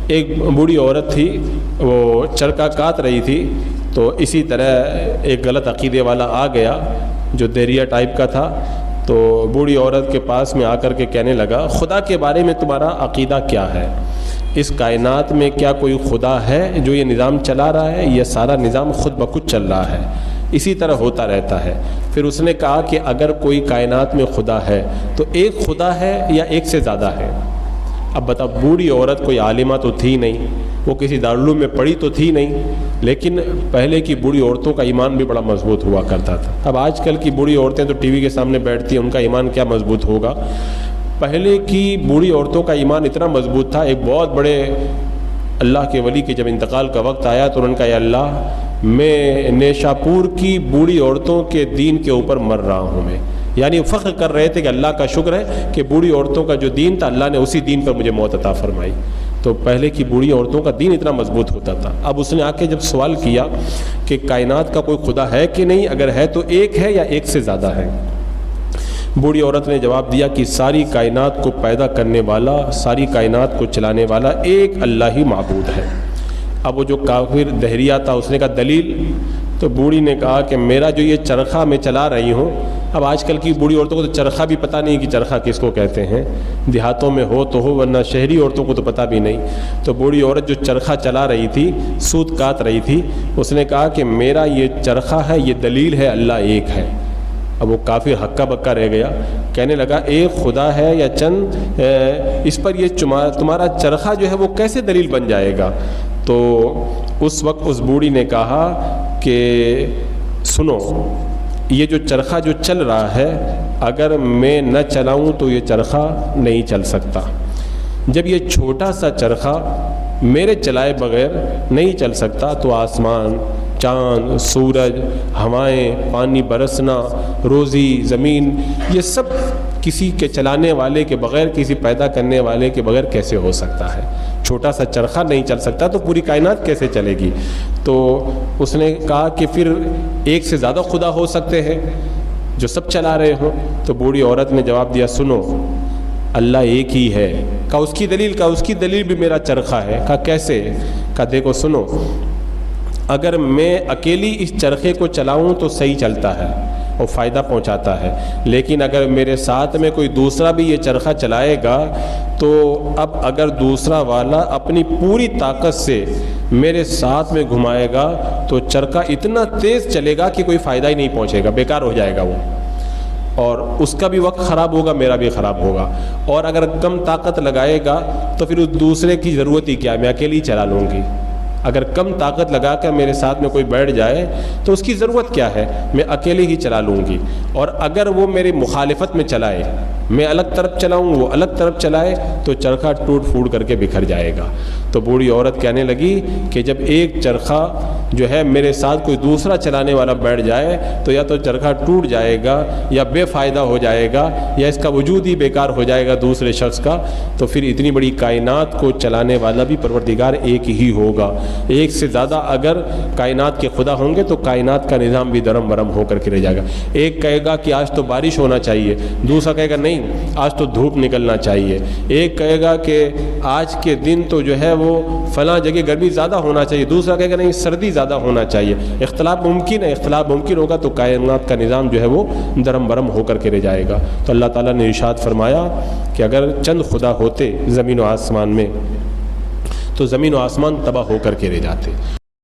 ایک بوڑھی عورت تھی، وہ چرخہ کاٹ رہی تھی، تو اسی طرح ایک غلط عقیدے والا آ گیا جو دہریہ ٹائپ کا تھا، تو بوڑھی عورت کے پاس میں آ کر کے کہنے لگا خدا کے بارے میں تمہارا عقیدہ کیا ہے؟ اس کائنات میں کیا کوئی خدا ہے جو یہ نظام چلا رہا ہے؟ یہ سارا نظام خود بخود چل رہا ہے، اسی طرح ہوتا رہتا ہے۔ پھر اس نے کہا کہ اگر کوئی کائنات میں خدا ہے تو ایک خدا ہے یا ایک سے زیادہ ہے؟ اب بتا، بوڑھی عورت کوئی عالمہ تو تھی نہیں، وہ کسی دارالعلوم میں پڑھی تو تھی نہیں، لیکن پہلے کی بوڑھی عورتوں کا ایمان بھی بڑا مضبوط ہوا کرتا تھا۔ اب آج کل کی بوڑھی عورتیں تو ٹی وی کے سامنے بیٹھتی ہیں، ان کا ایمان کیا مضبوط ہوگا؟ پہلے کی بوڑھی عورتوں کا ایمان اتنا مضبوط تھا۔ ایک بہت بڑے اللہ کے ولی کے جب انتقال کا وقت آیا تو انہوں نے کہا، یا اللہ، میں نیشاپور کی بوڑھی عورتوں کے دین کے اوپر مر رہا ہوں میں، یعنی فخر کر رہے تھے کہ اللہ کا شکر ہے کہ بوڑھی عورتوں کا جو دین تھا اللہ نے اسی دین پر مجھے موت عطا فرمائی۔ تو پہلے کی بوڑھی عورتوں کا دین اتنا مضبوط ہوتا تھا۔ اب اس نے آ کے جب سوال کیا کہ کائنات کا کوئی خدا ہے کہ نہیں، اگر ہے تو ایک ہے یا ایک سے زیادہ ہے؟ بوڑھی عورت نے جواب دیا کہ ساری کائنات کو پیدا کرنے والا، ساری کائنات کو چلانے والا ایک اللہ ہی معبود ہے۔ اب وہ جو کافر دہریہ تھا اس نے کہا دلیل؟ تو بوڑھی نے کہا کہ میرا جو یہ چرخہ میں چلا رہی ہوں، اب آج کل کی بوڑھی عورتوں کو تو چرخہ بھی پتہ نہیں کہ چرخہ کس کو کہتے ہیں، دیہاتوں میں ہو تو ہو ورنہ شہری عورتوں کو تو پتہ بھی نہیں۔ تو بوڑھی عورت جو چرخہ چلا رہی تھی، سوت کاٹ رہی تھی، اس نے کہا کہ میرا یہ چرخہ ہے، یہ دلیل ہے اللہ ایک ہے۔ اب وہ کافی ہکا بکا رہ گیا، کہنے لگا ایک خدا ہے یا چند، اس پر یہ تمہارا چرخہ جو ہے وہ کیسے دلیل بن جائے گا؟ تو اس وقت اس بوڑھی نے کہا کہ سنو، یہ جو چرخہ جو چل رہا ہے اگر میں نہ چلاؤں تو یہ چرخہ نہیں چل سکتا۔ جب یہ چھوٹا سا چرخہ میرے چلائے بغیر نہیں چل سکتا تو آسمان، چاند، سورج، ہوائیں، پانی برسنا، روزی، زمین، یہ سب کسی کے چلانے والے کے بغیر، کسی پیدا کرنے والے کے بغیر کیسے ہو سکتا ہے؟ چھوٹا سا چرخہ نہیں چل سکتا تو پوری کائنات کیسے چلے گی؟ تو اس نے کہا کہ پھر ایک سے زیادہ خدا ہو سکتے ہیں جو سب چلا رہے ہوں؟ تو بوڑھی عورت نے جواب دیا سنو، اللہ ایک ہی ہے۔ کہا اس کی دلیل؟ کہا اس کی دلیل بھی میرا چرخہ ہے۔ کہا کیسے؟ کہا دیکھو سنو، اگر میں اکیلی اس چرخے کو چلاؤں تو صحیح چلتا ہے اور فائدہ پہنچاتا ہے، لیکن اگر میرے ساتھ میں کوئی دوسرا بھی یہ چرخہ چلائے گا تو اب اگر دوسرا والا اپنی پوری طاقت سے میرے ساتھ میں گھمائے گا تو چرخہ اتنا تیز چلے گا کہ کوئی فائدہ ہی نہیں پہنچے گا، بیکار ہو جائے گا وہ، اور اس کا بھی وقت خراب ہوگا، میرا بھی خراب ہوگا۔ اور اگر کم طاقت لگائے گا تو پھر اس دوسرے کی ضرورت ہی کیا، میں اکیلی چلا لوں گی۔ اگر کم طاقت لگا کر میرے ساتھ میں کوئی بیٹھ جائے تو اس کی ضرورت کیا ہے، میں اکیلے ہی چلا لوں گی۔ اور اگر وہ میری مخالفت میں چلائے، میں الگ طرف چلاؤں وہ الگ طرف چلائے تو چرخہ ٹوٹ پھوٹ کر کے بکھر جائے گا۔ تو بوڑھی عورت کہنے لگی کہ جب ایک چرخہ جو ہے میرے ساتھ کوئی دوسرا چلانے والا بیٹھ جائے تو یا تو چرخہ ٹوٹ جائے گا یا بے فائدہ ہو جائے گا یا اس کا وجود ہی بیکار ہو جائے گا دوسرے شخص کا، تو پھر اتنی بڑی کائنات کو چلانے والا بھی پروردگار ایک ہی ہوگا۔ ایک سے زیادہ اگر کائنات کے خدا ہوں گے تو کائنات کا نظام بھی درم برم ہو کر کے رہ جائے گا۔ ایک کہے گا کہ آج تو بارش ہونا چاہیے، دوسرا کہے گا نہیں آج تو دھوپ نکلنا چاہیے، ایک کہے گا کہ آج کے دن تو جو ہے وہ فلاں جگہ گرمی زیادہ ہونا چاہیے، دوسرا کہے گا نہیں سردی زیادہ ہونا چاہیے۔ اختلاف ممکن ہے، اختلاف ممکن ہوگا تو کائنات کا نظام جو ہے وہ درم برم ہو کر کے رہ جائے گا۔ تو اللہ تعالیٰ نے ارشاد فرمایا کہ اگر چند خدا ہوتے زمین و آسمان میں تو زمین و آسمان تباہ ہو کر کے رہ جاتے۔